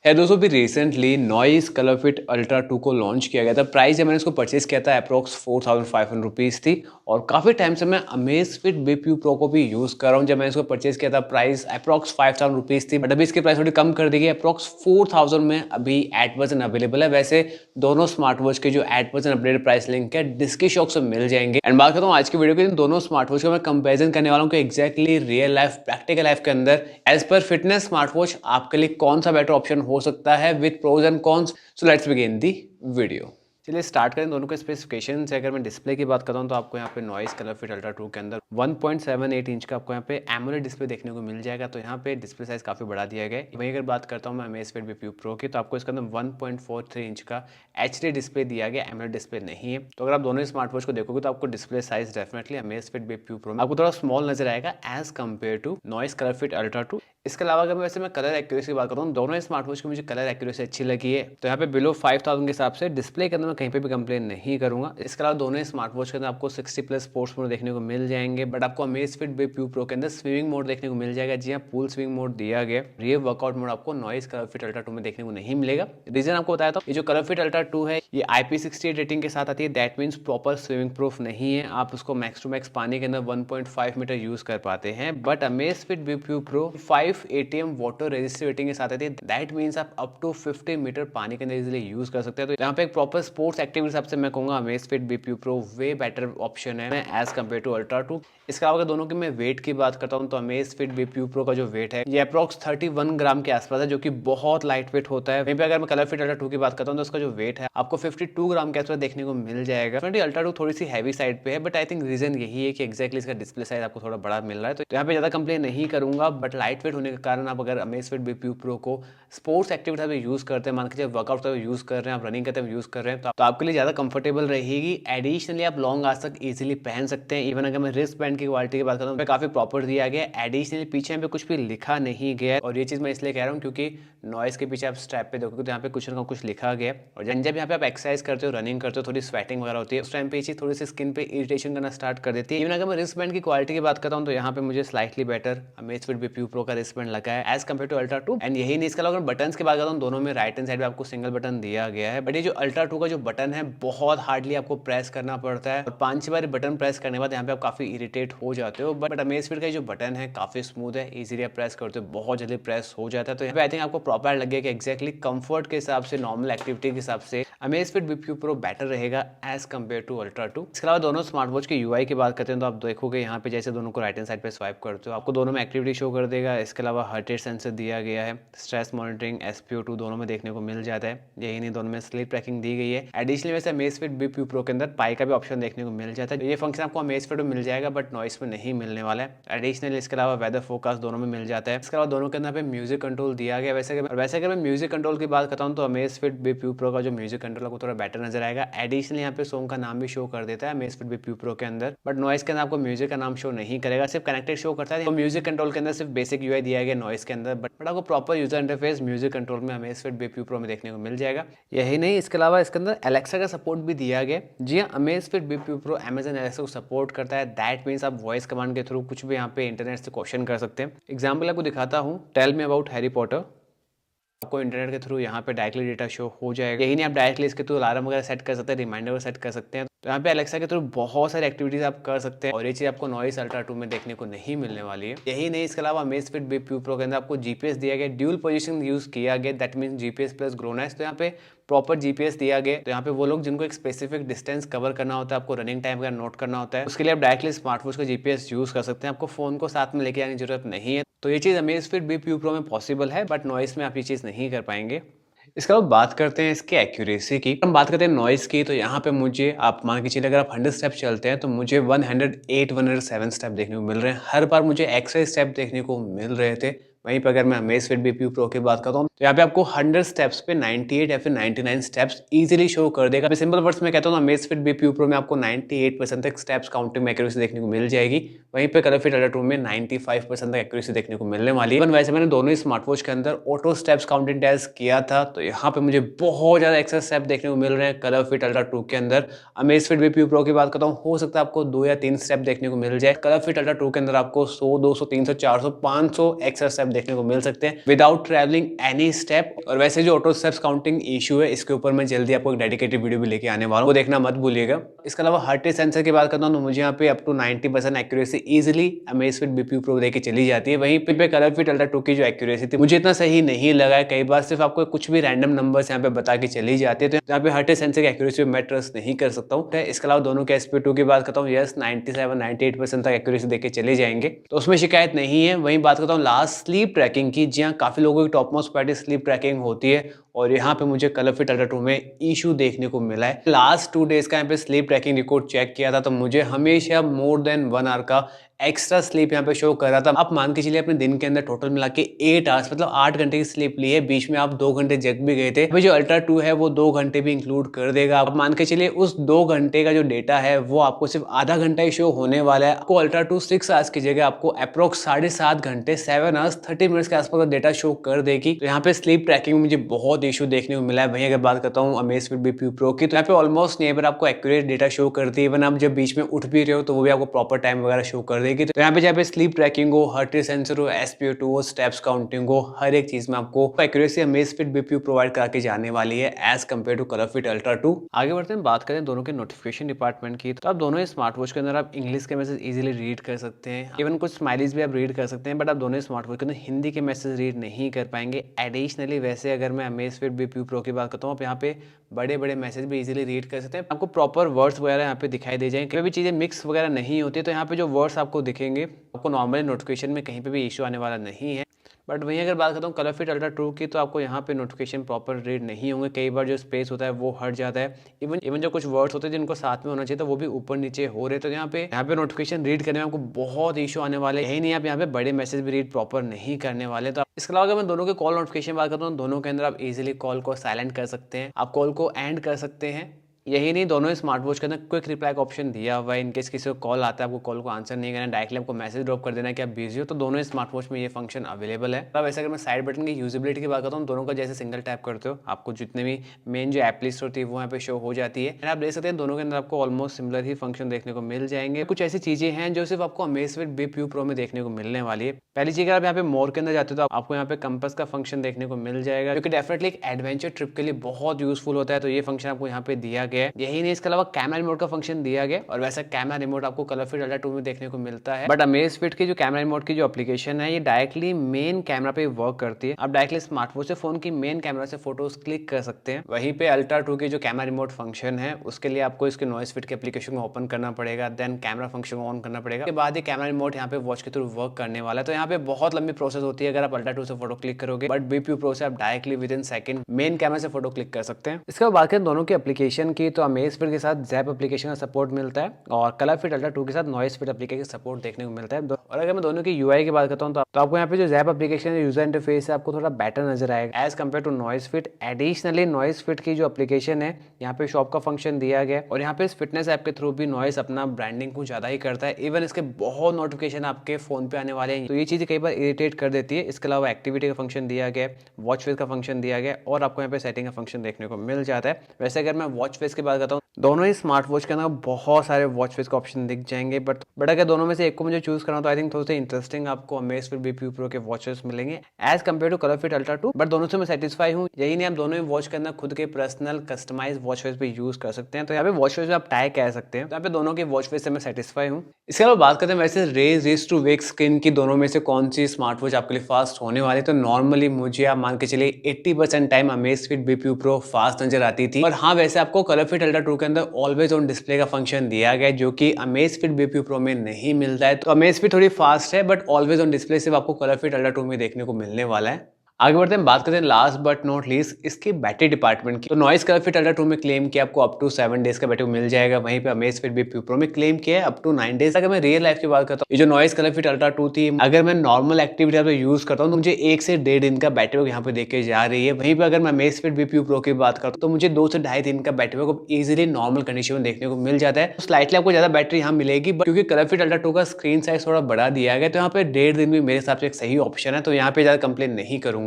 है दोस्तों, भी recently noise colour fit Ultra 2 को लॉन्च किया गया था। प्राइस जब मैंने इसको परचेज किया था अप्रॉक्स 4500 रुपीज़ थी और काफ़ी टाइम से मैं अमेज़फिट बीपीयू प्रो को भी यूज़ कर रहा हूँ। जब मैंने इसको परचेज किया था प्राइस अप्रॉक्स 5000 रुपीज़ थी, बट अभी इसकी प्राइस थोड़ी कम कर दी गई, अप्रॉक्स 4000 में अभी एट वर्जन अवेलेबल है। वैसे दोनों स्मार्ट वॉच के जो eight version updated price link है डिस्क्रिप्शन में मिल जाएंगे। एंड बात करता हूँ आज की वीडियो के दोनों स्मार्ट वॉच का मैं कंपेरिजन करने वाला हूँ कि exactly real life practical life के अंदर as per fitness smart watch आपके लिए कौन सा बेटर ऑप्शन हो सकता है with pros and cons. So let's begin the video. चलिए स्टार्ट करें दोनों के स्पेसिफिकेशन से। अगर मैं डिस्प्ले की बात करता हूँ तो आपको यहाँ पे नॉइस कलर फिट अल्ट्रा 2 के अंदर 1.78 इंच का आपको यहाँ पे एमोलेड डिस्प्ले देखने को मिल जाएगा। तो यहाँ पे डिस्प्ले साइज काफ़ी बढ़ा दिया गया है। वहीं अगर बात करता हूँ मैं अमेज़फिट बीपीयू प्रो की, तो आपको इसके अंदर 1.43 इंच का एचडी डिस्प्ले दिया गया, एमोलेड डिस्प्ले नहीं है। तो अगर आप दोनों स्मार्ट वॉच को देखोगे तो आपको display size definitely Amazfit BPU Pro में आपको थोड़ा स्मॉल नजर आएगा as compare to Noise colour fit Ultra 2। इसके अलावा अगर वैसे मैं कलर एक्यूरेसी की बात करता हूँ, दोनों स्मार्ट वॉच की मुझे कलर एक्यूरेसी अच्छी लगी है। तो यहाँ पे बिलो 5000 के हिसाब से डिस्प्ले के अंदर मैं कहीं पे भी कंप्लेन नहीं करूंगा। इसके अलावा दोनों स्मार्ट वॉच के अंदर आपको 60+ स्पोर्ट्स मोड देखने को मिल जाएंगे, बट आपको अमेज़फिट बीपीयू प्रो के अंदर स्विमिंग मोड देखने को मिल जाएगा। जी हाँ, पूल स्विमिंग मोड दिया गया। ये वर्कआउट मोड आपको नॉइस कलर फिट अल्ट्रा 2 में देखने को नहीं मिलेगा। रीजन आपको बताया था, ये जो कलर फिट अल्ट्रा 2 है ये IP68 रेटिंग के साथ आती है। That means proper swimming proof नहीं है। आप उसको मैक्स टू मैक्स पानी के अंदर 1.5 मीटर यूज कर पाते हैं, but Amazfit BPU Pro 5 ATM water resistive rating के साथ आती है। दैट मीन्स आप अप टू 50 मीटर पानी के अंदर इजीली यूज कर सकते हैं। तो यहाँ पे एक प्रॉपर स्पोर्ट्स एक्टिविटी हिसाब से मैं कहूंगा Amazfit BPU Pro way better option है एज कम्पेयर टू अल्ट्रा 2। इसके अलावा अगर दोनों की मैं वेट की बात करता हूँ तो अमेज़फिट बीपीयू प्रो का जो वेट है ये अप्रॉक्स 31 ग्राम के आसपास है, जो कि बहुत लाइट वेट होता है। वहीं पे अगर मैं कलर फिट अल्ट्रा 2 की बात करता हूँ तो उसका जो वेट है आपको 52 ग्राम के आसपास देखने को मिल जाएगा। अल्ट्रा 2 थोड़ी सी हैवी साइड पे है, बट आई थिंक रीजन यही है कि एक्जैक्टली इसका डिस्प्ले साइज आपको थोड़ा बड़ा मिल रहा है। तो यहाँ पे ज्यादा कंप्लेन नहीं करूंगा, बट लाइट वेट होने के कारण आप अगर अमेज़फिट बीपीयू प्रो को स्पोर्ट्स एक्टिविटी में यूज करते हैं, मान के वर्कआउट यूज कर रहे हैं, आप रनिंग करते हुए यूज कर रहे हैं, तो आपके लिए ज्यादा कंफर्टेबल रहेगी। एडिशनली आप लॉन्ग आज तक इजिली पहन सकते हैं। इवन अगर मैं रिस्ट बैंड की क्वालिटी की बात करता हूँ काफी प्रॉपर दिया गया है। एडिशनली पीछे पे कुछ भी लिखा नहीं गया, और ये चीज मैं इसलिए कह रहा हूँ क्योंकि नॉइस के पीछे आप स्ट्रैप पे देखोगे तो यहाँ पे कुछ ना कुछ लिखा गया है। और जब यहाँ पे आप एक्सरसाइज करते हो, रनिंग करते हो, थोड़ी स्वेटिंग वगैरह होती है, उस टाइम पे चीज थोड़ी सी स्किन पे इरिटेशन करना स्टार्ट कर देती है। इवन अगर मैं रिस्ट बैंड की क्वालिटी की बात करता हूँ तो यहाँ पे मुझे slightly better Amazfit BPU Pro का रिस्ट बैंड लगा है as compare to Ultra 2। And यही नहीं, इसके अलावा बटन की बात करता हूँ दोनों में राइट हैंड साइड में आपको सिंगल बटन दिया गया है, बट ये जो अल्ट्रा 2 का जो बटन है बहुत हार्डली आपको प्रेस करना पड़ता है और 5-6 बार बटन प्रेस करने के बाद यहाँ पे आप काफी इरिटेट हो जाते हो। बट अमेज़फिट का जो बटन है काफी स्मूथ है, इजीली आप प्रेस करते हो, बहुत जल्दी प्रेस हो जाता है। तो यहाँ पे आई थिंक आपको प्रॉपर लगे कि एक्जैक्टली कंफर्ट के हिसाब से, नॉर्मल एक्टिविटी के हिसाब से अमेज़फिट बीपीयू प्रो बेटर रहेगा एज कम्पेयर टू अल्ट्रा 2। इसके अलावा दोनों स्मार्ट वॉच की यूआई की बात करते हैं तो आप देखोगे यहाँ पे जैसे दोनों को राइट हैंड साइड पे स्वाइप करते हो आपको दोनों में एक्टिविटी शो कर देगा। इसके अलावा हार्ट रेट सेंसर दिया गया है, स्ट्रेस मॉनिटरिंग, SpO2 दोनों में देखने को मिल जाता है। यही नहीं, दोनों में स्लीप ट्रैकिंग दी गई है। एडिशनली वैसे अमेज़फिट बीपीयू प्रो के अंदर पाई का भी ऑप्शन देखने को मिल जाता है। ये फंक्शन आपको अमेज़फिट में मिल जाएगा बट नॉइस में नहीं मिलने वाला है। एडिशनली इसके अलावा वेदर फोरकास्ट दोनों में मिल जाता है। इसके अलावा दोनों के अंदर पे म्यूजिक कंट्रोल दिया गया। वैसे अगर मैं म्यूजिक कंट्रोल की बात करता हूँ तो अमेज़फिट बीपीयू प्रो का जो म्यूजिक कंट्रोल आपको थोड़ा बेटर नजर आएगा। एडिशनली यहाँ पे सॉन्ग का नाम भी शो कर देता है अमेज़फिट बीपीयू प्रो के अंदर, बट नॉइस के अंदर आपको म्यूजिक का नाम शो नहीं करेगा, सिर्फ कनेक्टेड शो करता है। तो म्यूजिक कंट्रोल के अंदर सिर्फ बेसिक यूआई दिया गया नॉइस के अंदर, बट आपको proper user interface music control में अमेज़फिट बीपीयू प्रो में देखने को मिल जाएगा। यही नहीं, इसके अलावा इसके अंदर एलेक्सा का सपोर्ट भी दिया गया। जी हाँ, Amazfit BPU pro Amazon Alexa को सपोर्ट करता है। दैट मीन्स आप वॉइस कमांड के थ्रू कुछ भी यहाँ पे इंटरनेट से क्वेश्चन कर सकते हैं। एग्जाम्पल आपको दिखाता हूँ, tell me about Harry Potter. आपको इंटरनेट के थ्रू यहाँ पे डायरेक्टली डेटा शो हो जाएगा। यही नहीं, आप डायरेक्टली इसके थ्रू अलार्म वगैरह सेट कर सकते हैं, रिमाइंडर वगैरह सेट कर सकते हैं। तो यहाँ पे अलेक्सा के थ्रू बहुत सारी एक्टिविटीज आप कर सकते हैं और ये चीज आपको नॉइस अल्ट्रा 2 में देखने को नहीं मिलने वाली है। यही नहीं, इसके अलावा अमेज़फिट बीपीयू प्रो के अंदर आपको जीपीएस दिया गया, ड्यूल पोजीशन यूज किया गया। That mean GPS plus GLONASS. तो यहाँ पे प्रॉपर जीपीएस दिया गया। तो यहाँ पे वो लोग जिनको एक स्पेसिफिक डिस्टेंस कवर करना होता है, आपको रनिंग टाइम वगैरह नोट करना होता है, उसके लिए आप डायरेक्टली स्मार्टवॉच का जीपीएस यूज कर सकते हैं। आपको फोन को साथ में लेके आने की जरूरत नहीं है। तो ये चीज अमेज़फिट बीपीयू प्रो में पॉसिबल है, बट नॉइस में आप ये चीज नहीं कर पाएंगे। इसके बाद बात करते हैं इसके एक्यूरेसी की। हम बात करते हैं नॉइस की, तो यहाँ पे मुझे आप मान के चलिए अगर आप 100 स्टेप चलते हैं तो मुझे 108 107 स्टेप देखने को मिल रहे हैं। हर बार मुझे एक्स्ट्रा स्टेप देखने को मिल रहे थे। वहीं पर अगर मैं अमेज़फिट बीपीयू प्रो की बात करता हूँ तो यहाँ पे आपको 100 स्टेप्स पे 98 या फिर 99 स्टेप्स इजीली शो कर देगा। मैं सिंपल वर्ड्स में कहता हूँ अमेज़फिट बीपीयू प्रो में आपको 98% तक स्टेप्स काउंटिंग में एक्यूरेसी देखने को मिल जाएगी। वहीं पे कलर फिट अल्ट्रा 2 में 95% तक एक्यूरेसी देखने को मिलने वाली है। वैसे मैंने दोनों ही स्मार्ट वॉच के अंदर ऑटो स्टेप्स काउंटिंग टेस्ट किया था, तो यहाँ पे मुझे बहुत ज्यादा एक्स्ट्रा स्टेप देखने को मिल रहे हैं कलर फिट अल्ट्रा 2 के अंदर। अमेज़फिट बीपीयू प्रो की बात करता हूँ, हो सकता है आपको 2 या 3 स्टेप देखने को मिल जाए। कलर फिट अल्ट्रा 2 के अंदर आपको 100 200 300 400 500 एक्स्ट्रा स्टेप देखने को मिल सकते हैं विदाउट ट्रैवलिंग एनी स्टेप। और वैसे जो ऑटो स्टेप्स काउंटिंग इशू है इसके ऊपर मैं जल्दी आपको एक डेडिकेटेड वीडियो भी लेके आने वाला हूँ, वो देखना मत भूलिएगा। इसके अलावा हार्ट रेट सेंसर की बात करता हूँ तो मुझे यहाँ पे up to 90% accuracy easily Amazfit BPU Pro देके चली जाती है। वहीं पे कलरफिट अल्ट्रा 2 की जो एक्यूरेसी थी मुझे इतना सही नहीं लगा है, कई बार सिर्फ आपको कुछ भी रैंडम नंबर्स यहाँ पे बता के चली जाती है, तो यहाँ पे हार्ट रेट सेंसर की एक्यूरेसी मैं ट्रस्ट नहीं कर सकता हूँ। इसके अलावा दोनों के SP2 की बात करता हूँ, यस 97-98% तक एक्यूरेसी देके चले जाएंगे, तो उसमें शिकायत नहीं है। वहीं बात करता हूँ लास्ट स्लीप ट्रैकिंग की, जी हाँ काफी लोगों की top most priority sleep tracking होती है और यहाँ पे मुझे कलरफिट अल्ट्रा 2 में इशू देखने को मिला है। लास्ट 2 डेज का यहाँ पे स्लीप ट्रैकिंग रिकॉर्ड चेक किया था तो मुझे हमेशा मोर देन 1 आवर का एक्स्ट्रा स्लीप यहाँ पे शो कर रहा था। आप मान के चलिए अपने दिन के अंदर टोटल मिला के 8 आवर्स मतलब 8 घंटे की स्लीप ली है, बीच में आप 2 घंटे जग भी गए थे, अभी जो अल्ट्रा 2 है वो 2 घंटे भी इंक्लूड कर देगा। आप मान के चलिए उस 2 घंटे का जो डेटा है वो आपको सिर्फ आधा घंटा ही शो होने वाला है। आपको अल्ट्रा 2 6 आवर्स की जगह आपको अप्रोक्स 7.5 घंटे 7 आवर्स 30 मिनट्स के आसपास का डेटा शो कर देगी। तो यहाँ पे स्लीप ट्रैकिंग में मुझे बहुत इशू देखने को मिला है। वहीं अगर बात करता हूँ अमेज़फिट बीपीयू प्रो की, तो यहाँ पे ऑलमोस्ट नेबर आपको एक्यूरेट डेटा शो करती है। इवन आप जब बीच में उठ भी रहे हो तो वो भी आपको प्रॉपर टाइम वगैरह शो कर देगी। तो यहाँ पे स्लीप ट्रैकिंग हो, हार्ट रेट सेंसर हो, SpO2 हो, स्टेप्स काउंटिंग हो, हर एक चीज में आपको एक्यूरेसी अमेज़फिट बीपीयू प्रोवाइड करके जाने वाली है as compare to ColorFit Ultra 2। आगे बढ़ते हैं, बात करें दोनों के नोटिफिकेशन डिपार्टमेंट की, तो आप दोनों ही स्मार्ट वॉच के अंदर आप इंग्लिश के मैसेज इजीली रीड कर सकते हैं, इवन कुछ स्माइलीज भी आप रीड कर सकते हैं, बट आप दोनों स्मार्ट वॉच के अंदर हिंदी के मैसेज रीड नहीं कर पाएंगे। एडिशनली वैसे अगर मैं अमेज़फिट बीपीयू प्रो की बात करता हूँ, आप यहाँ पे बड़े बड़े मैसेज भी इजीली रीड कर सकते हैं, आपको प्रॉपर वर्ड्स वगैरह यहाँ पे दिखाई दे जाएंगे, कोई भी चीजें मिक्स वगैरह नहीं होती, तो यहाँ पे जो वर्ड्स आपको दिखेंगे आपको नॉर्मली नोटिफिकेशन में कहीं पे भी इशू आने वाला नहीं है। बट वहीं अगर बात करता हूँ कलरफिट अल्ट्रा 2 की, तो आपको यहाँ पे नोटिफिकेशन प्रॉपर रीड नहीं होंगे, कई बार जो स्पेस होता है वो हट जाता है, इवन जो कुछ वर्ड्स होते हैं जिनको साथ में होना चाहिए तो वो भी ऊपर नीचे हो रहे, तो यहाँ पे नोटिफिकेशन रीड करने में आपको बहुत इशू आने वाले। यही नहीं, आप यहाँ पे बड़े मैसेज भी रीड प्रॉपर नहीं करने वाले। तो इसके अलावा अगर मैं दोनों के कॉल नोटिफिकेशन बात करता हूँ, दोनों के अंदर आप इजिली कॉल को साइलेंट कर सकते हैं, आप कॉल को एंड कर सकते हैं। यही नहीं, दोनों स्मार्ट वॉच के अंदर क्विक रिप्लाई का ऑप्शन दिया हुआ है, इनकेस किसी को कॉल आता है आपको कॉल को आंसर नहीं करना, डायरेक्टली आपको मैसेज ड्रॉप कर देना कि आप बिजी हो, तो दोनों स्मार्ट वॉच में ये फंक्शन अवेलेबल है। अब वैसे अगर मैं साइड बटन की यूजिबिलिटी की बात करता हूँ, दोनों का जैसे सिंगल टैप करते हो आपको जितने भी मेन जो ऐप लिस्ट होती है वो यहाँ पे शो हो जाती है, एंड आप देख सकते हैं दोनों के अंदर आपको ऑलमोस्ट सिमिलर ही फंक्शन देखने को मिल जाएंगे। कुछ ऐसी चीजें हैं जो सिर्फ आपको अमेज़फिट बीपीयू प्रो में देखने को मिलने वाली है। पहली चीज, अगर आप यहाँ पे मोर के अंदर जाते हो तो आपको यहाँ पे कंपास का फंक्शन देखने को मिल जाएगा, जो कि डेफिनेटली एक एडवेंचर ट्रिप के लिए बहुत यूजफुल होता है, तो ये फंक्शन आपको यहाँ पे दिया गया है। यही नहीं, इसके अलावा कैमरा रिमोट का फंक्शन दिया गया, और वैसा कैमरा रिमोट आपको कलरफिट अल्ट्रा 2 में देखने को मिलता है। बट अमेज़फिट की जो कैमरा रिमोट की जो एप्लीकेशन है ये डायरेक्टली मेन कैमरा पे वर्क करती है, आप डायरेक्टली स्मार्टवॉच से फोन की मेन कैमरा से फोटोज क्लिक कर सकते हैं। वहीं पे अल्ट्रा 2 की जो कैमरा रिमोट फंक्शन है उसके लिए आपको इसके नॉइसफिट के एप्लीकेशन को ओपन करना पड़ेगा, देन कैमरा फंक्शन ऑन करना पड़ेगा, उसके बाद ये कैमरा रिमोट यहाँ पे वॉच के थ्रू वर्क करने वाला है। तो यहाँ पे बहुत लंबी प्रोसेस होती है अगर आप अल्ट्रा 2 से फोटो क्लिक करोगे, बट बीपीयू प्रो से आप directly with in second main camera से फोटो क्लिक कर सकते हैं। इसके बाद बात करें दोनों की एप्लीकेशन की, तो अमेज़फिट के साथ ज़ैप एप्लीकेशन का सपोर्ट मिलता है और कलरफिट अल्ट्रा 2 के साथ नॉइसफिट एप्लीकेशन सपोर्ट देखने को मिलता है। और अगर मैं दोनों की यूआई की बात करता हूँ तो आपको यहाँ पे जो ज़ैप एप्लीकेशन यूजर इंटरफेस है आपको थोड़ा बेटर नजर आएगा एज कम्पेयर टू नॉइसफिट। एडिशनली नॉइसफिट की जो एप्लीकेशन है यहाँ पे शॉप का फंक्शन दिया गया, और यहाँ पे इस फिटनेस ऐप के थ्रू भी नॉइस अपना ब्रांडिंग कुछ ज्यादा ही करता है, इवन इसके बहुत नोटिफिकेशन आपके फोन पे आने वाले हैं, तो ये चीजें कई बार इरिटेट कर देती है। इसके अलावा एक्टिविटी का फंक्शन दिया गया, वॉच फेस का फंक्शन दिया गया, और आपको यहाँ पे सेटिंग का फंक्शन देखने को मिल जाता है। वैसे अगर मैं वॉच फेस की बात करता हूँ, दोनों ही स्मार्ट वॉच के अंदर बहुत सारे वॉच फेस का ऑप्शन दिख जाएंगे, बट अगर दोनों में से एक को मुझे चूज करना तो आई थिंक थोड़ा सा इंटरेस्टिंग आपको अमेज़फिट बीपीयू प्रो के वॉचेस मिलेंगे as compare to ColorFit Ultra 2, but दोनों से मैं सेटिस्फाई हूँ। यही नहीं, आप दोनों ही वॉच के अंदर खुद के पर्सनल कस्टमाइज वॉच फेस पे यूज कर सकते हैं, तो यहाँ पे वॉच फेस आप टाई कह सकते हैं, तो यहाँ पे दोनों के वॉच फेस से मैं सेटिस्फाई हूँ। इसके अलावा बात करते हैं वैसे रेज टू वेक स्क्रीन की, दोनों में से कौन सी स्मार्ट वॉच आपके लिए फास्ट होने वाली, तो नॉर्मली मुझे आप मान के चलिए 80% time Amazfit BPU pro fast नजर आती थी। और हाँ, वैसे आपको कलरफिट अल्ट्रा 2 के अंदर ऑलवेज ऑन डिस्प्ले का फंक्शन दिया गया है, जो कि अमेज़फिट बीपीयू प्रो में नहीं मिलता है। तो अमेज़फिट थोड़ी फास्ट है, बट ऑलवेज ऑन डिस्प्ले सिर्फ आपको कलरफिट अल्ट्रा 2 में देखने को मिलने वाला है। आगे बढ़ते हैं, बात करते हैं लास्ट बट नॉट लीस्ट इसकी बैटरी डिपार्टमेंट की। तो नॉइस कलरफिट अल्ट्रा 2 में क्लेम किया आपको अप टू 7 डेज का बैटरी मिल जाएगा, वहीं पे अमेज़फिट बीपीयू प्रो में क्लेम किया है अप टू 9 डेज। अगर मैं रियल लाइफ की बात करता हूँ, ये जो नॉइस कलरफिट अल्ट्रा 2 थी, अगर मैं नॉर्मल एक्टिविटी पे यूज करता हूँ तो मुझे 1 से 1.5 दिन का बैटरी बैकअप यहाँ पे देके जा रही है। वहीं पे अगर मैं अमेज़फिट बीपीयू प्रो की बात करता हूँ तो मुझे 2 से 2.5 दिन का battery backup easily normal condition में देखने को मिल जाता है। तो स्लाइटली आपको ज्यादा बैटरी यहाँ मिलेगी, बट क्योंकि कलरफिट अल्ट्रा 2 का स्क्रीन साइज थोड़ा बड़ा दिया गया, तो यहाँ पे 1.5 दिन भी मेरे हिसाब से एक सही ऑप्शन है, तो यहाँ पे ज्यादा कंप्लेन नहीं करूंगा।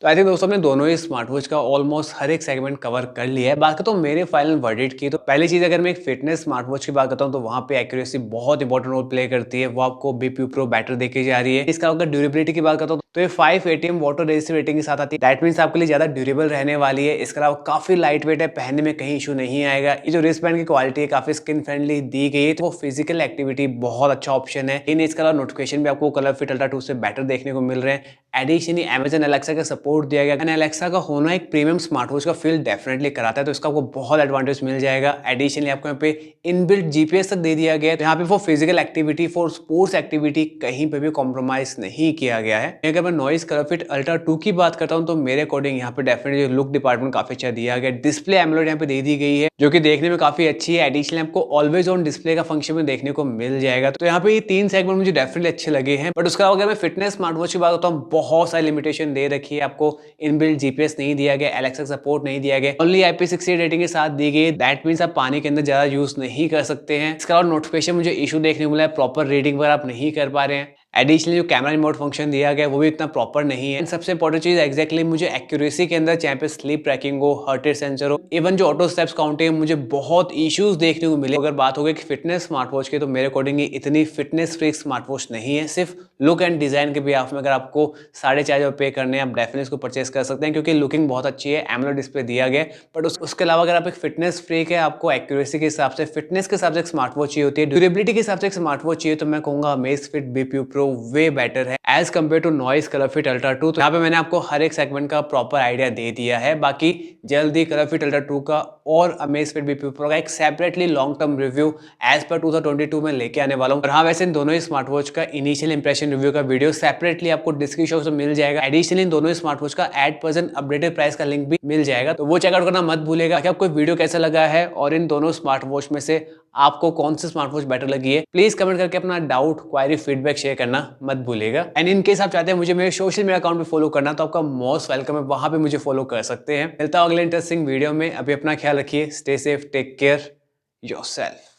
तो आई थिंक दोस्तों हमने दोनों ही स्मार्ट वॉच का ऑलमोस्ट हर एक सेगमेंट कवर कर लिया है। बात करता हूँ मेरे फाइनल वर्डिक्ट की, तो पहली चीज अगर मैं एक फिटनेस स्मार्ट वॉच की बात करता हूँ तो वहाँ पे एक्यूरेसी बहुत इंपॉर्टेंट रोल प्ले करती है। वो आपको बीपीयू प्रो बैटर देके जा रही है। इसका अगर ड्यूरेबिलिटी की बात करता हूँ तो ये 5 ATM वाटर रेजिस्टिव रेटिंग के साथ आती है। दैट मीन्स आपके लिए ज्यादा ड्यूरेबल रहने वाली है। इसके अलावा काफी लाइट वेट है, पहनने में कहीं इशू नहीं आएगा। ये जो रिस्ट बैंड की क्वालिटी है काफी स्किन फ्रेंडली दी गई है, तो वो फिजिकल एक्टिविटी बहुत अच्छा ऑप्शन है। इन इसके अलावा नोटिफिकेशन भी आपको कलर फिट अल्ट्रा 2 से बेटर देखने को मिल रहे हैं। एडिशनली Amazon Alexa का सपोर्ट दिया गया एंड Alexa का होना एक प्रीमियम स्मार्ट वॉच का फील डेफिनेटली कराता है, तो इसका आपको बहुत एडवांटेज मिल जाएगा। एडिशनली आपको यहाँ पे इनबिल्ट जीपीएस तक दे दिया गया है, तो यहाँ पे for physical activity, for sports activity कहीं पे भी कॉम्प्रोमाइज नहीं किया गया है। अगर मैं नॉइस कलर फिट अल्ट्रा 2 की बात करता हूँ तो मेरे अकॉर्डिंग यहाँ पे डेफिनेटली लुक डिपार्टमेंट काफी अच्छा दिया गया। डिस्प्ले एमोलेड यहाँ पे दे दी गई है जो कि देखने में काफी अच्छी है। एडिशनली आपको ऑलवेज ऑन डिस्प्ले का फंक्शन में देखने को मिल जाएगा। तो यहाँ पे ये 3 सेगमेंट मुझे डेफिनेटली अच्छे लगे हैं। बट उसका अगर मैं फिटनेस स्मार्ट वॉच की बात करता हूँ, बहुत सारी लिमिटेशन दे रखी है। आपको इनबिल्ट जीपीएस नहीं दिया गया, एलेक्सा सपोर्ट नहीं दिया गया, ओनली IP68 रेटिंग के साथ दी गई। दैट मींस आप पानी के अंदर ज्यादा यूज नहीं कर सकते हैं। इसके अलावा नोटिफिकेशन मुझे इशू देखने को मिला है, प्रॉपर रीडिंग पर आप नहीं कर पा रहे हैं। एडिशनली जो कैमरा रिमोट फंक्शन दिया गया है वो भी इतना प्रॉपर नहीं है। सबसे इंपॉर्टेंट चीज एक्जैक्टली मुझे एक्यूरेसी के अंदर चाहे पे स्लीप ट्रैकिंग हो, हार्ट रेट सेंसर हो, इवन जो ऑटो स्टेप्स काउंटिंग, मुझे बहुत इश्यूज देखने को मिले। अगर बात हो गई फिटनेस स्मार्ट वॉच की तो मेरे अकॉर्डिंग इतनी फिटनेस फ्रीक स्मार्ट वॉच नहीं है। सिर्फ लुक एंड डिजाइन के बिहाफ में अगर आपको 4,500 पे करने हैं आप डेफिनेटली इसको परचेस कर सकते हैं, क्योंकि लुकिंग बहुत अच्छी है, एमोलेड डिस्प्ले दिया गया। बट उसके अलावा अगर आप एक फिटनेस फ्रीक है, आपको एक्यूरेसी के हिसाब से, फिटनेस के हिसाब से एक स्मार्ट वॉच चाहिए होती है, ड्यूरेबिलिटी के हिसाब से एक स्मार्ट वॉच चाहिए, तो मैं कहूंगा Amazfit BPU Pro way better है as compare to Noise colour fit Ultra 2। तो यहाँ पे मैंने आपको हर एक सेगमेंट का प्रॉपर आइडिया दे दिया है। बाकी जल्दी कलर फिट अल्ट्रा 2 का और अमेज़फिट बीपीयू प्रो का एक separately long term review as per 2022 में लेके आने वाला हूँ। और हाँ, वैसे इन दोनों ही स्मार्ट वॉच का इनिशियल इंप्रेशन रिव्यू का वीडियो सेपरेटली आपको डिस्क्रिप्शन में मिल जाएगा। एडिशनली इन दोनों ही स्मार्ट वॉच का एट प्रेजेंट अपडेटेड प्राइस का लिंक भी मिल जाएगा, तो वो चेकआउट करना मत भूलेगा। कि आपको वीडियो कैसा लगा है और इन दोनों स्मार्ट वॉच में से आपको कौन सी स्मार्ट वॉच बेटर लगी है, प्लीज कमेंट करके अपना डाउट, क्वायरी, फीडबैक शेयर करना मत भूलिएगा। एंड इन केस आप चाहते हैं मुझे मेरे सोशल मीडिया अकाउंट पे फॉलो करना, तो आपका मोस्ट वेलकम है, वहां पे मुझे फॉलो कर सकते हैं। मिलता हूं अगले इंटरेस्टिंग वीडियो में। अभी अपना ख्याल रखिए, stay safe, take care yourself.